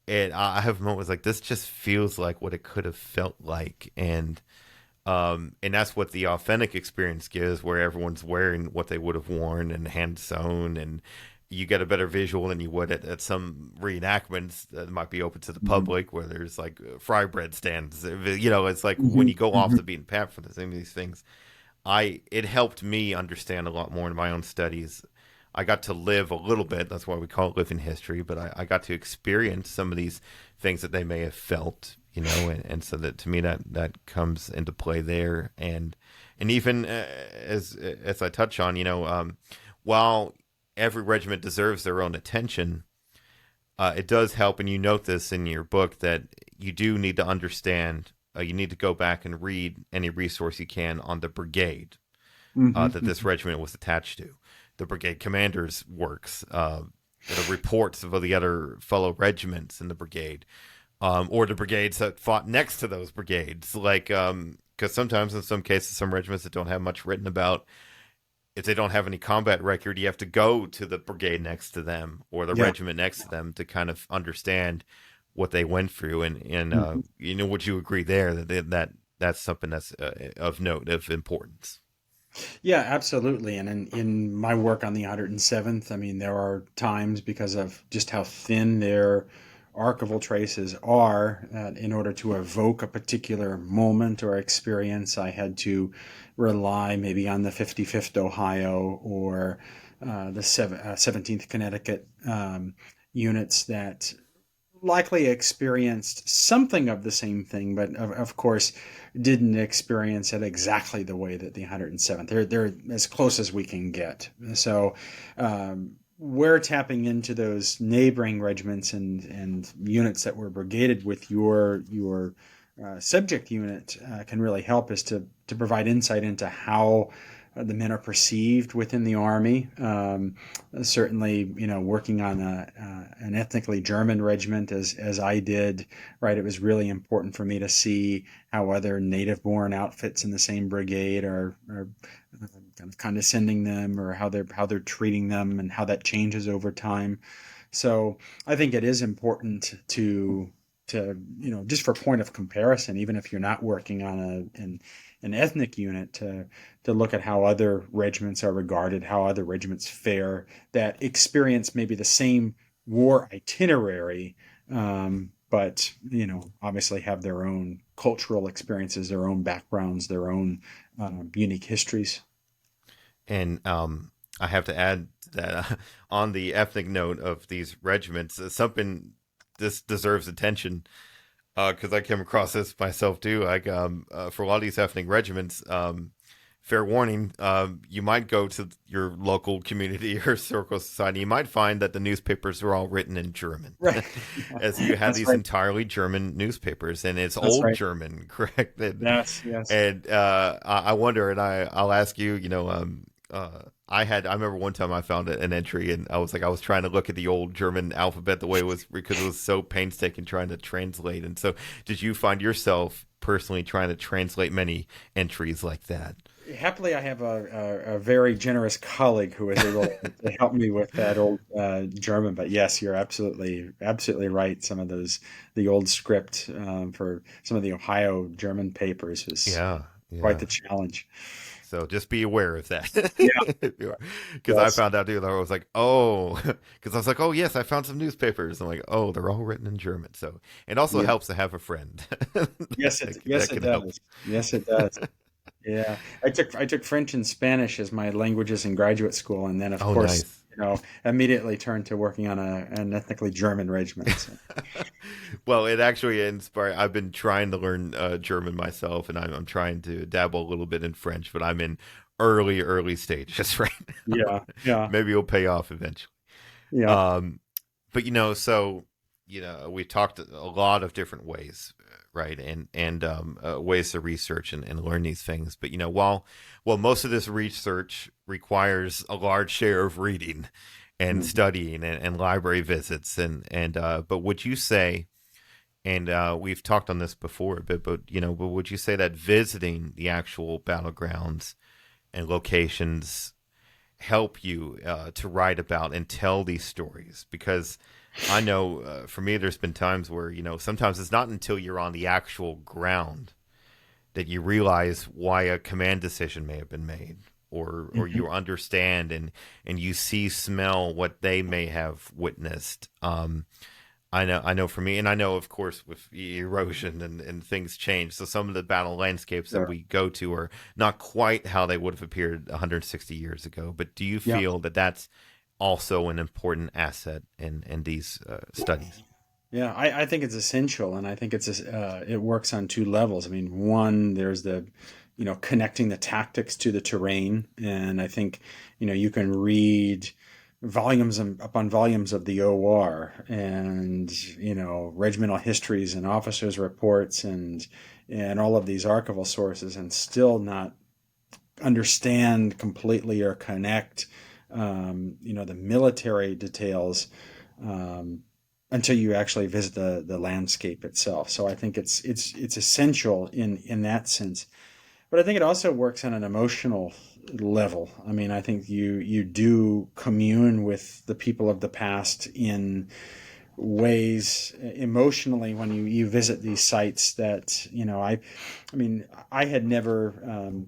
I have moments like this. Just feels like what it could have felt like, and that's what the authentic experience gives, where everyone's wearing what they would have worn and hand sewn, and you get a better visual than you would at some reenactments that might be open to the Hmm. public, where there's like fry bread stands. It's like when Hmm. you go off Hmm. the beaten path for the same of these things. It helped me understand a lot more in my own studies. I got to live a little bit. That's why we call it living history. But I got to experience some of these things that they may have felt, and so that to me that comes into play there. And even as I touch on, while every regiment deserves their own attention, it does help, and you note this in your book, that you do need to understand. You need to go back and read any resource you can on the brigade Hmm. that this regiment was attached to, the brigade commander's works, the reports of the other fellow regiments in the brigade, or the brigades that fought next to those brigades. Like, because sometimes in some cases, some regiments that don't have much written about, if they don't have any combat record, you have to go to the brigade next to them or the Yeah. regiment next to them to kind of understand what they went through. And Mhm. would you agree there that's something that's of note, of importance? Yeah, absolutely. And in my work on the 107th, I mean, there are times because of just how thin their archival traces are, in order to evoke a particular moment or experience, I had to rely maybe on the 55th Ohio or the 17th Connecticut units that likely experienced something of the same thing, but of course didn't experience it exactly the way that the 107th. They're as close as we can get. So we're tapping into those neighboring regiments and units that were brigaded with your subject unit, can really help us to provide insight into how the men are perceived within the army. Certainly, working on an ethnically German regiment as I did, right, it was really important for me to see how other native-born outfits in the same brigade are kind of condescending them, or how they're treating them, and how that changes over time. So I think it is important to just for point of comparison, even if you're not working on an ethnic unit, to look at how other regiments are regarded, how other regiments fare that experience maybe the same war itinerary, but obviously have their own cultural experiences, their own backgrounds, their own unique histories. And I have to add that on the ethnic note of these regiments, something this deserves attention because I came across this myself too. Like for a lot of these ethnic regiments, fair warning, you might go to your local community or circle society. You might find that the newspapers are all written in German, Right. as you have That's these right. entirely German newspapers, and it's That's old right. German, correct? Yes. Yes. And I wonder, and I'll ask you, I remember one time I found an entry, and I was trying to look at the old German alphabet the way it was because it was so painstaking trying to translate. And so, did you find yourself personally trying to translate many entries like that? Happily, I have a very generous colleague who was able to help me with that old German. But yes, you're absolutely right. Some of the old script for some of the Ohio German papers was Yeah, quite yeah. the challenge. So just be aware of Yeah. that. Because I Yes. found out, dude, I was like, oh, because I was like, oh, yes, I found some newspapers. I'm like, oh, they're all written in German. So it also Yeah. helps to have a friend Yes, that it can help. does. Yes, it does. Yeah, I took French and Spanish as my languages in graduate school, and then of Oh, course, nice. immediately turned to working on an ethnically German regiment. So, Well, it actually inspired. I've been trying to learn German myself, and I'm trying to dabble a little bit in French, but I'm in early stages right now. yeah, yeah, Maybe it'll pay off eventually. yeah. Um, but we talked a lot of different ways, right, and ways to research and learn these things. But while most of this research requires a large share of reading and Mhm. studying and library visits, but would you say, and we've talked on this before a bit, but would you say that visiting the actual battlegrounds and locations help you to write about and tell these stories? Because I know for me, there's been times where, sometimes it's not until you're on the actual ground that you realize why a command decision may have been made, or Mhm. you understand and you see, smell what they may have witnessed. I know for me, and I know, of course, with erosion and things change. So some of the battle landscapes that Sure. we go to are not quite how they would have appeared 160 years ago. But do you Yeah. feel that that's also an important asset in these studies? Yeah, I think it's essential, and I think it works on two levels. I mean, one, there's connecting the tactics to the terrain, and I think, you can read volumes upon volumes of the OR and, regimental histories and officers' reports and all of these archival sources, and still not understand completely or connect, the military details. Um, until you actually visit the landscape itself. So I think it's essential in that sense. But I think it also works on an emotional level. I mean, I think you do commune with the people of the past in ways emotionally when you visit these sites that I mean I had never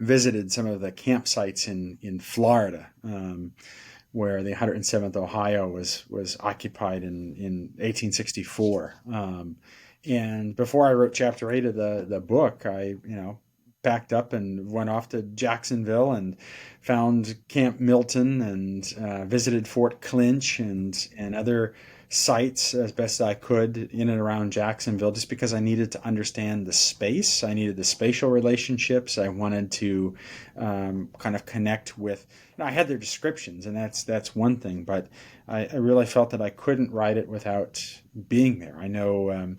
visited some of the campsites in Florida. Where the 107th Ohio was occupied in 1864. And before I wrote Chapter 8 of the book, I packed up and went off to Jacksonville and found Camp Milton and visited Fort Clinch and other sites as best I could in and around Jacksonville, just because I needed to understand the space. I needed the spatial relationships. I wanted to kind of connect with. I had their descriptions, and that's one thing, but I really felt that I couldn't write it without being there. I know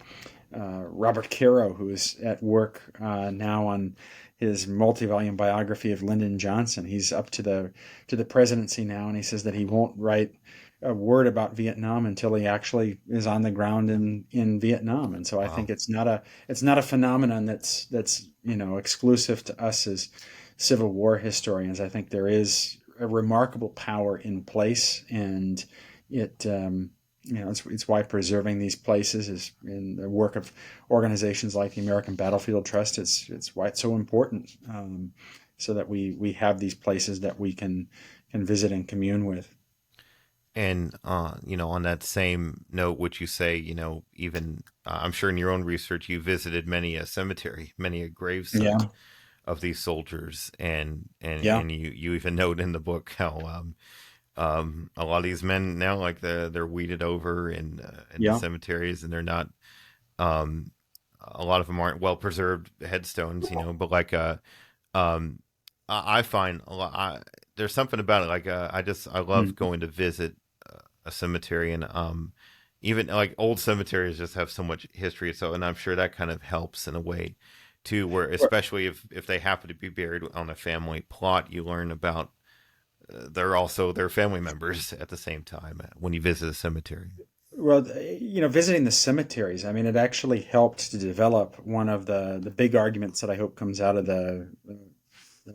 Robert Caro, who is at work now on his multi-volume biography of Lyndon Johnson. He's up to the presidency now, and he says that he won't write a word about Vietnam until he actually is on the ground in Vietnam. And so I Wow. think it's not a phenomenon that's exclusive to us as Civil War historians. I think there is a remarkable power in place, and it it's why preserving these places is in the work of organizations like the American Battlefield Trust. It's why it's so important, so that we have these places that we can visit and commune with. And on that same note, would you say, even I'm sure in your own research you visited many a cemetery, many a grave Yeah, site. of these soldiers, Yeah. and you even note in the book how a lot of these men now, like they're weeded over in the Yeah. cemeteries, and they're not um a lot of them aren't well preserved headstones, but like um I find a lot there's something about it, like I love Mhm. going to visit a cemetery, and even like old cemeteries just have so much history, so, and I'm sure that kind of helps in a way too, where especially if they happen to be buried on a family plot, you learn about they're also their family members at the same time when you visit a cemetery. Well, visiting the cemeteries, I mean, it actually helped to develop one of the big arguments that I hope comes out of the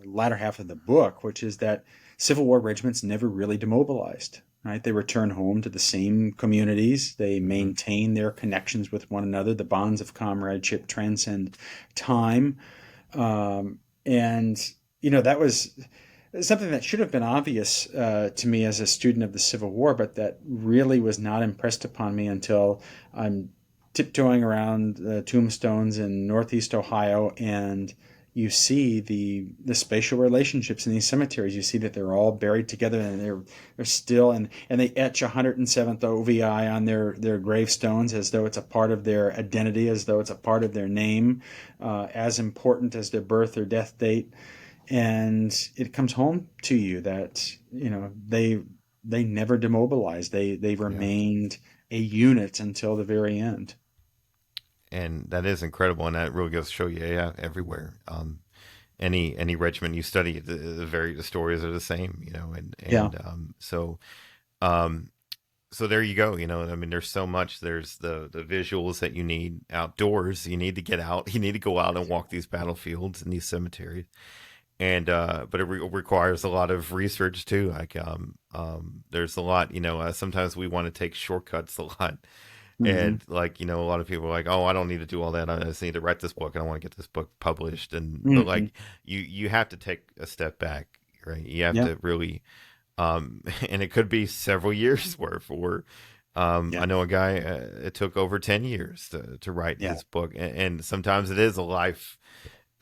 latter half of the book, which is that Civil War regiments never really demobilized, right? They return home to the same communities. They Hmm. maintain their connections with one another. The bonds of comradeship transcend time. And, that was something that should have been obvious to me as a student of the Civil War, but that really was not impressed upon me until I'm tiptoeing around the tombstones in Northeast Ohio, and you see the spatial relationships in these cemeteries. You see that they're all buried together, and they're still, and they etch 107th OVI on their gravestones as though it's a part of their identity, as though it's a part of their name, as important as their birth or death date. And it comes home to you that they never demobilized. They Yeah, remained a unit until the very end. and that is incredible, and that really goes to show you, yeah, everywhere. Any regiment you study, the stories are the same, Yeah. um, so there you go. I mean, there's so much. There's the visuals that you need outdoors. You need to get out. You need to go out and walk these battlefields and these cemeteries. And but it requires a lot of research too. Like there's a lot. Sometimes we want to take shortcuts a lot, Hmm. and like a lot of people are like, oh, I don't need to do all that. I just need to write this book, and I want to get this book published. And but Hmm. like you have to take a step back, right? You have Yeah. to really and it could be several years worth. Or Yeah. I know a guy, it took over 10 years to write Yeah. his book, and sometimes it is a life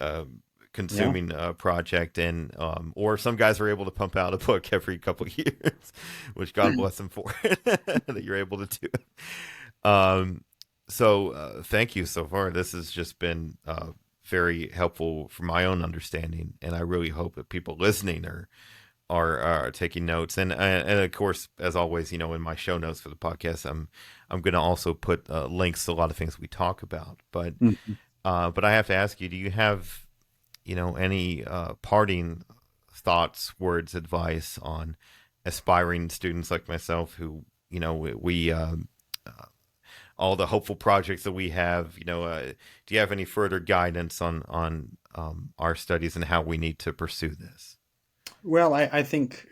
uh, Yeah. consuming project, and or some guys are able to pump out a book every couple of years, which God bless them for it, that you're able to do. um, so thank you so far. This has just been very helpful for my own understanding, and I really hope that people listening are taking notes, and of course, as always, in my show notes for the podcast, I'm going to also put links to a lot of things we talk about. Mhm. But I have to ask you, do you have any parting thoughts, words, advice on aspiring students like myself who we all the hopeful projects that we have? Do you have any further guidance on our studies and how we need to pursue this? Well, I think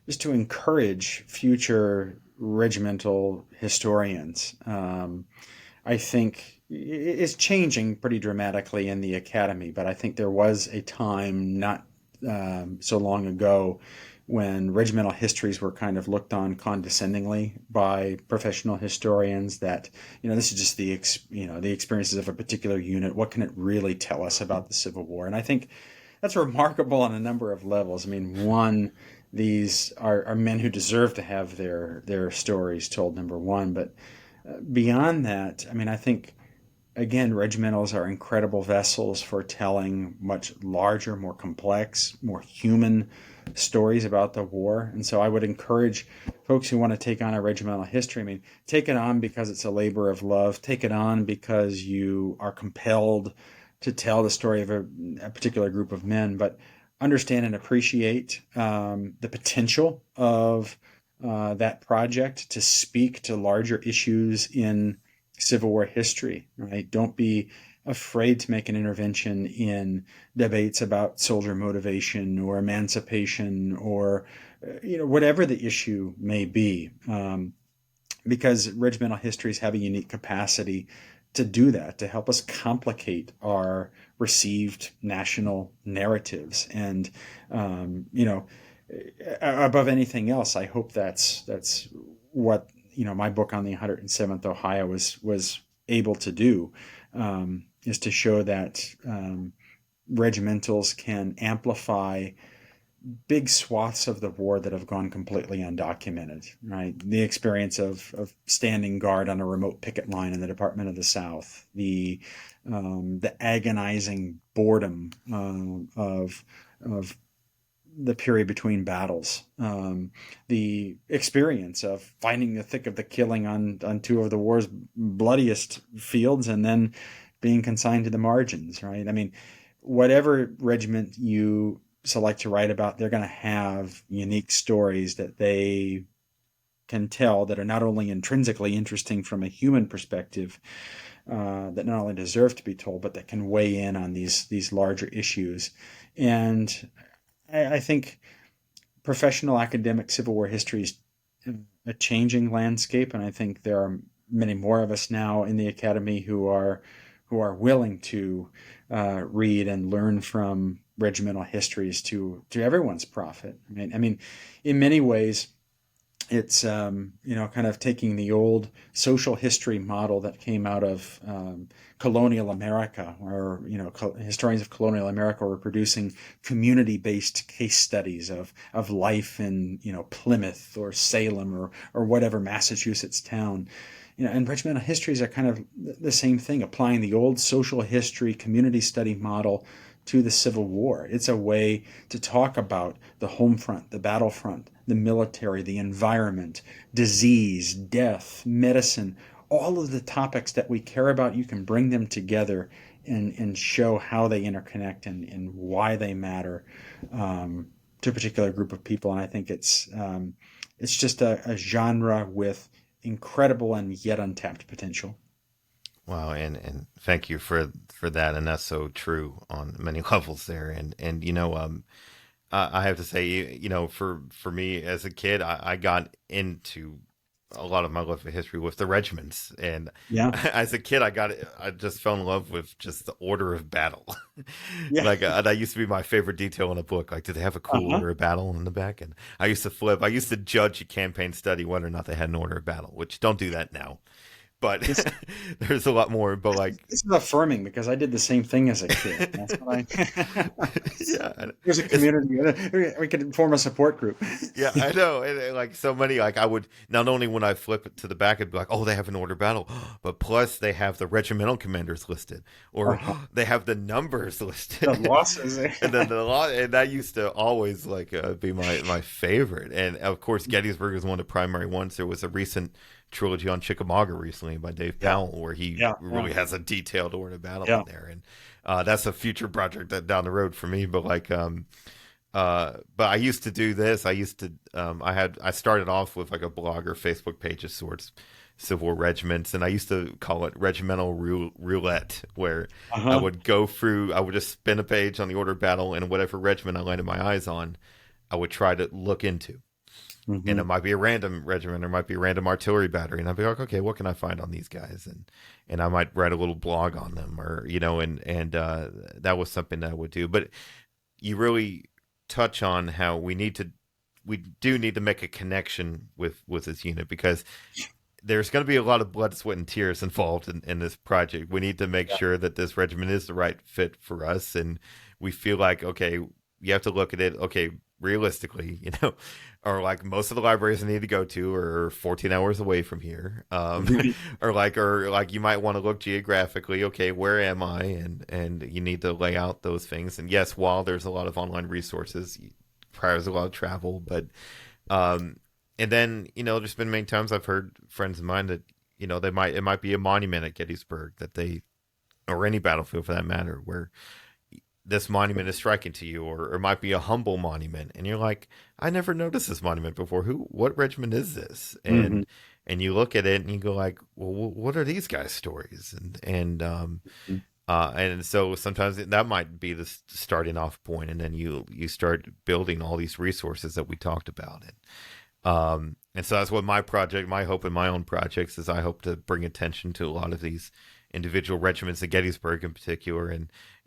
just to encourage future regimental historians, I think it's changing pretty dramatically in the academy, but I think there was a time not so long ago when regimental histories were kind of looked on condescendingly by professional historians. That this is just the experiences of a particular unit. What can it really tell us about the Civil War? And I think that's remarkable on a number of levels. I mean, one, these are men who deserve to have their stories told, number one. But beyond that, I mean, I think, again, regimentals are incredible vessels for telling much larger, more complex, more human stories about the war. And so I would encourage folks who want to take on a regimental history, I mean, take it on because it's a labor of love, take it on because you are compelled to tell the story of a particular group of men, but understand and appreciate the potential of that project to speak to larger issues in Civil War history, right? Don't be afraid to make an intervention in debates about soldier motivation or emancipation or whatever the issue may be, because regimental histories have a unique capacity to do that, to help us complicate our received national narratives. And above anything else, I hope that's what my book on the 107th Ohio was able to do, is to show that regimentals can amplify big swaths of the war that have gone completely undocumented, right? The experience of standing guard on a remote picket line in the Department of the South, the agonizing boredom of the period between battles, the experience of finding the thick of the killing on two of the war's bloodiest fields and then being consigned to the margins, right? I mean, whatever regiment you select to write about, they're going to have unique stories that they can tell that are not only intrinsically interesting from a human perspective, that not only deserve to be told, but that can weigh in on these larger issues. And I think professional academic Civil War history is a changing landscape, and I think there are many more of us now in the academy who are willing to read and learn from regimental histories to everyone's profit. I mean, in many ways, it's kind of taking the old social history model that came out of colonial America, or historians of colonial America were producing community-based case studies of life in Plymouth or Salem or whatever Massachusetts town. And regimental histories are kind of the same thing, applying the old social history community study model to the Civil War. It's a way to talk about the home front, the battlefront, the military, the environment, disease, death, medicine, all of the topics that we care about. You can bring them together and show how they interconnect and why they matter to a particular group of people. And I think it's just a genre with incredible and yet untapped potential. Wow, and thank you for that, and that's so true on many levels there. And I have to say, for me as a kid, I got into a lot of my love of history with the regiments, and Yeah. as a kid, I just fell in love with just the order of battle. Yeah. Like that used to be my favorite detail in a book. Like, did they have a cool Uh-huh. order of battle in the back? And I used to flip. I used to judge a campaign study whether or not they had an order of battle, which don't do that now. But This there's a lot more. But like, this is affirming because I did the same thing as a kid. That's what yeah, There's a it's community. We could form a support group. yeah, I know. And, like so many, like I would not only when I flip it to the back, it'd be like, oh, they have an order battle, but plus they have the regimental commanders listed, or Uh-huh. they have the numbers The listed, losses. and then the law, and that used to always like be my favorite. And of course, Gettysburg is one of the primary ones. There was a recent trilogy on Chickamauga recently by Dave Yeah. Powell, where he Yeah. really has a detailed order of battle Yeah. in there, and that's a future project that down the road for me. But like, but I used to do this. I used to, I started off with like a blog or Facebook page of sorts, Civil War Regiments, and I used to call it Regimental Roulette, where I Uh-huh. would go through, I would just spin a page on the order of battle, and whatever regiment I landed my eyes on, I would try to look into. And it Hmm. might be a random regiment, or it might be a random artillery battery, and I'd be like, okay, what can I find on these guys? And I might write a little blog on them, or and that was something that I would do. But you really touch on how we do need to make a connection with this unit, because there's going to be a lot of blood, sweat, and tears involved in this project. We need to make Yeah. sure that this regiment is the right fit for us, and we feel like, okay, you have to look at it, okay, realistically, or like most of the libraries I need to go to are 14 hours away from here, or like you might want to look geographically, okay, where am I, and you need to lay out those things. And yes, while there's a lot of online resources, requires a lot of travel, but and then there's been many times I've heard friends of mine that it might be a monument at Gettysburg that they, or any battlefield for that matter, where this monument is striking to you, or it might be a humble monument, and you're like, I never noticed this monument before. What regiment is this? Hmm. And you look at it and you go like, well, what are these guys' stories? And so sometimes that might be the starting off point, and then you start building all these resources that we talked about. And so that's what my hope in my own projects is. I hope to bring attention to a lot of these individual regiments at Gettysburg in particular,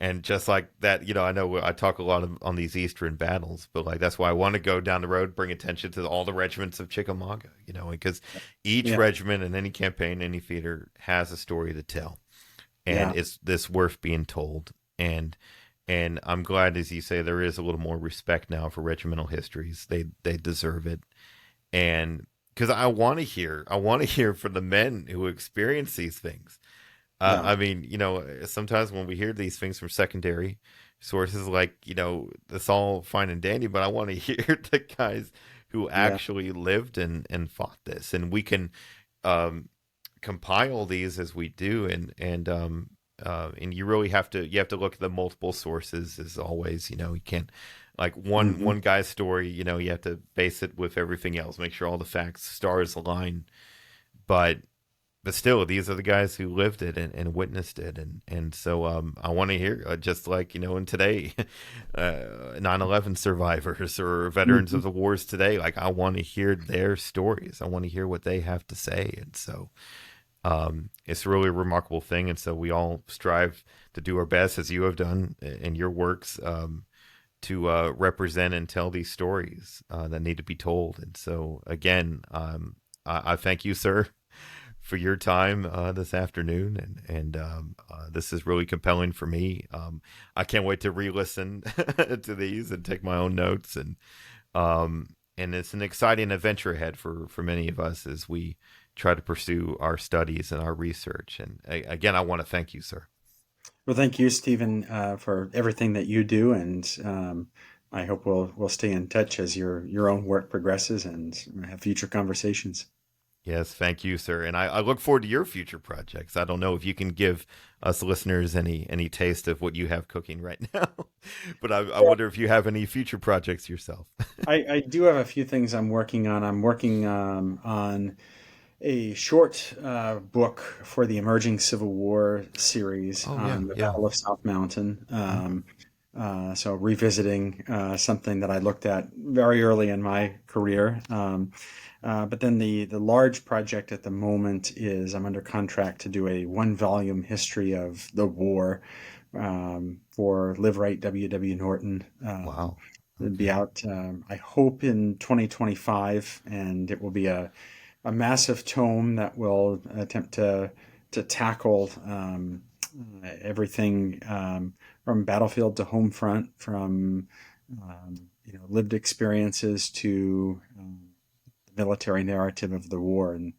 and just like that, I know I talk a lot on these Eastern battles, but like that's why I want to go down the road, bring attention to all the regiments of Chickamauga, because each Yeah. regiment in any campaign, any theater has a story to tell, and Yeah. it's this worth being told. And And I'm glad, as you say, there is a little more respect now for regimental histories. They deserve it. And because I want to hear from the men who experience these things. Yeah. I mean, sometimes when we hear these things from secondary sources, like, it's all fine and dandy, but I want to hear the guys who Yeah. actually lived and fought this. And we can um, compile these as we do. And you really have to look at the multiple sources as always. You can't, like, Hmm. one guy's story, you have to base it with everything else, make sure all the facts, stars align. But still, these are the guys who lived it and witnessed it, and so I want to hear, just like, in today, 9/11 survivors or veterans Hmm. of the wars today. Like, I want to hear their stories. I want to hear what they have to say, and so it's really a remarkable thing. And so we all strive to do our best, as you have done in your works, to represent and tell these stories that need to be told. And so again, I thank you, sir, for your time this afternoon, and this is really compelling for me. I can't wait to re-listen to these and take my own notes, and it's an exciting adventure ahead for many of us as we try to pursue our studies and our research. And again, I want to thank you, sir. Well, thank you, Stephen, for everything that you do, and I hope we'll stay in touch as your own work progresses and have future conversations. Yes, thank you, sir. And I look forward to your future projects. I don't know if you can give us listeners any taste of what you have cooking right now, but I Well, wonder if you have any future projects yourself. I do have a few things I'm working on. I'm working on a short book for the emerging Civil War series Oh, yeah, on the yeah. Battle of South Mountain. Mhm. So revisiting something that I looked at very early in my career. But then the large project at the moment is I'm under contract to do a one volume history of the war for Live Right W. Norton. Wow. It'll be Okay. out, I hope, in 2025, and it will be a massive tome that will attempt to tackle everything from battlefield to home front, from lived experiences to the military narrative of the war in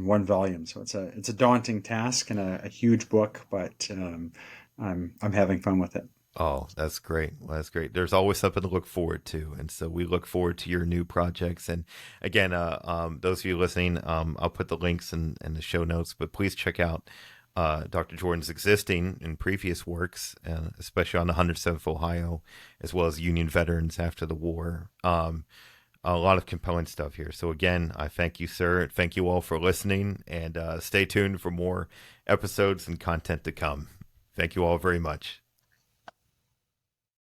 one volume. So it's a daunting task and a huge book, but I'm having fun with it. Oh, that's great. Well, that's great. There's always something to look forward to, and so we look forward to your new projects. And again, those of you listening, I'll put the links in the show notes. But please check out Dr. Jordan's existing and previous works, especially on the 107th Ohio, as well as Union veterans after the war. A lot of compelling stuff here. So again, I thank you, sir. Thank you all for listening, and stay tuned for more episodes and content to come. Thank you all very much.